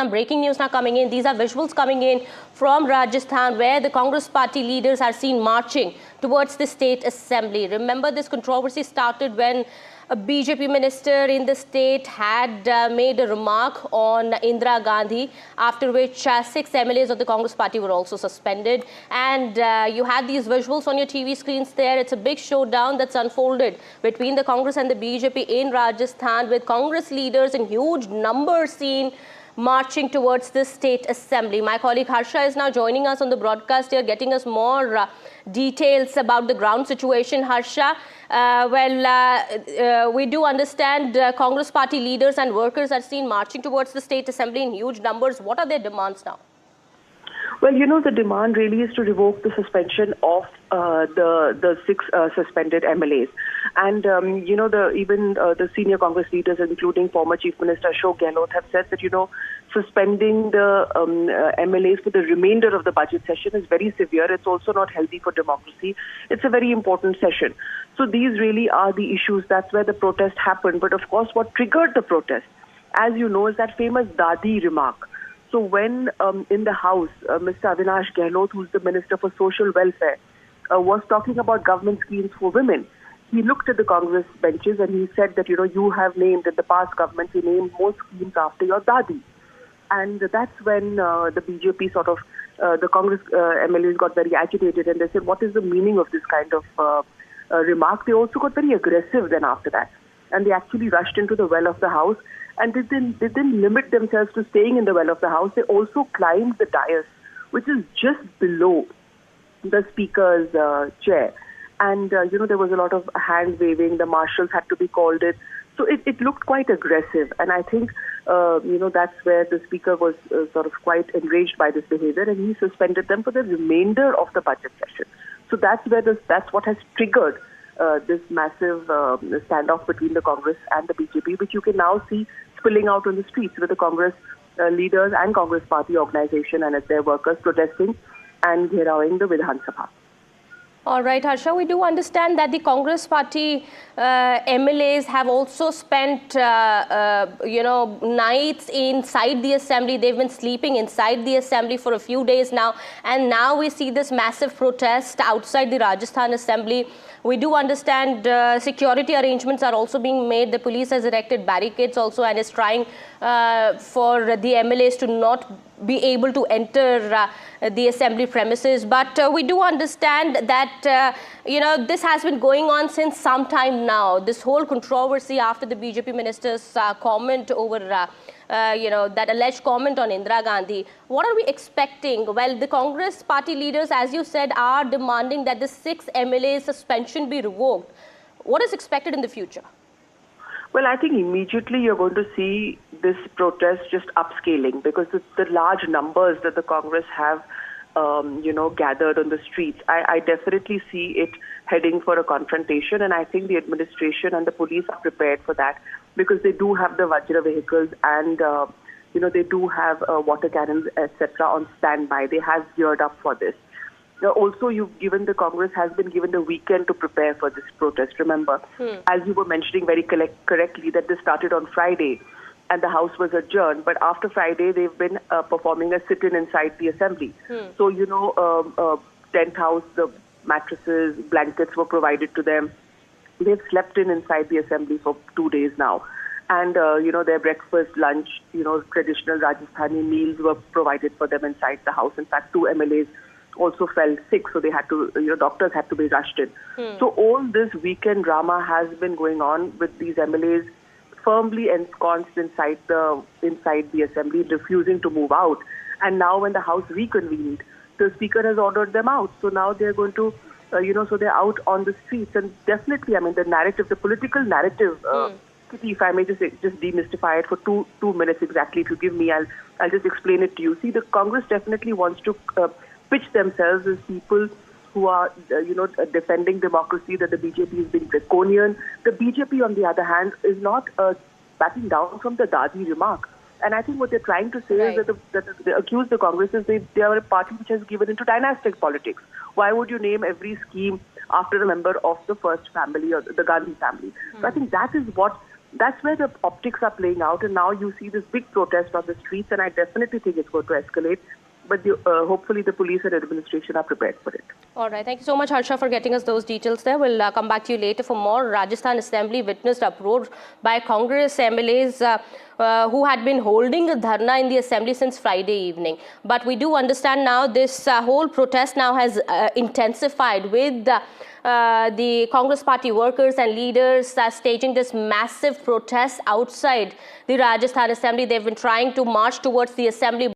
Some breaking news now coming in. These are visuals coming in from Rajasthan where the Congress party leaders are seen marching towards the state assembly. Remember, this controversy started when a BJP minister in the state had made a remark on Indira Gandhi, after which 6 MLAs of the Congress party were also suspended. And you had these visuals on your TV screens there. It's a big showdown that's unfolded between the Congress and the BJP in Rajasthan, with Congress leaders in huge numbers seen marching towards the state assembly. My colleague Harsha is now joining us on the broadcast here, getting us more details about the ground situation. Harsha, we do understand Congress party leaders and workers are seen marching towards the state assembly in huge numbers. What are their demands now? Well, you know, the demand really is to revoke the suspension of the 6 suspended MLAs. And, you know, even the senior Congress leaders, including former Chief Minister Ashok Gehlot, have said that, you know, suspending the MLAs for the remainder of the budget session is very severe. It's also not healthy for democracy. It's a very important session. So these really are the issues. That's where the protest happened. But, of course, what triggered the protest, as you know, is that famous Dadi remark. So when in the House, Mr. Avinash Gehlot, who's the Minister for Social Welfare, was talking about government schemes for women, he looked at the Congress benches and he said that, you know, you have named, in the past government, you named more schemes after your Dadi. And that's when the BJP the Congress MLAs got very agitated and they said, what is the meaning of this kind of remark? They also got very aggressive then after that. And they actually rushed into the well of the House. And they didn't limit themselves to staying in the well of the House. They also climbed the dais, which is just below the Speaker's chair. And, you know, there was a lot of hand waving. The marshals had to be called in. So it looked quite aggressive. And I think, you know, that's where the Speaker was sort of quite enraged by this behavior. And he suspended them for the remainder of the budget session. So that's what has triggered this massive standoff between the Congress and the BJP, which you can now see spilling out on the streets with the Congress leaders and Congress party organization and their workers protesting and gherawing the Vidhan Sabha. All right, Harsha, we do understand that the Congress party MLAs have also spent, you know, nights inside the assembly. They've been sleeping inside the assembly for a few days now. And now we see this massive protest outside the Rajasthan assembly. We do understand security arrangements are also being made. The police has erected barricades also and is trying for the MLAs to not be able to enter the assembly premises. But we do understand that, you know, this has been going on since some time now. This whole controversy after the BJP minister's comment over, you know, that alleged comment on Indira Gandhi. What are we expecting? Well, the Congress party leaders, as you said, are demanding that the 6 MLA suspension be revoked. What is expected in the future? Well, I think immediately you're going to see this protest just upscaling, because the large numbers that the Congress have, you know, gathered on the streets. I definitely see it heading for a confrontation, and I think the administration and the police are prepared for that, because they do have the Vajra vehicles and, you know, they do have water cannons, etc. on standby. They have geared up for this. Also, the Congress has been given the weekend to prepare for this protest. Remember, as you were mentioning very correctly, that this started on Friday and the House was adjourned. But after Friday, they've been performing a sit-in inside the assembly. So, you know, tent house, the mattresses, blankets were provided to them. They've slept inside the assembly for 2 days now. And, you know, their breakfast, lunch, you know, traditional Rajasthani meals were provided for them inside the House. In fact, 2 MLAs also fell sick, so they had to, you know, doctors had to be rushed in. So all this weekend drama has been going on with these MLAs firmly ensconced inside the assembly, refusing to move out. And now when the House reconvened, the Speaker has ordered them out. So now they're going to, you know, so they're out on the streets. And definitely, I mean, the narrative, the political narrative, Kitty, if I may just demystify it for two minutes exactly, if you give me, I'll just explain it to you. See, the Congress definitely wants to pitch themselves as people who are, you know, defending democracy, that the BJP is being draconian. The BJP, on the other hand, is not backing down from the Dadi remark. And I think what they're trying to say is that they accuse the Congress is they are a party which has given into dynastic politics. Why would you name every scheme after a member of the first family or the Gandhi family? So I think that is what that's where the optics are playing out. And now you see this big protest on the streets, and I definitely think it's going to escalate. But hopefully the police and administration are prepared for it. All right. Thank you so much, Harsha, for getting us those details there. We'll come back to you later for more. Rajasthan Assembly witnessed uproar by Congress MLAs who had been holding a dharna in the Assembly since Friday evening. But we do understand now this whole protest now has intensified with the Congress party workers and leaders staging this massive protest outside the Rajasthan Assembly. They've been trying to march towards the Assembly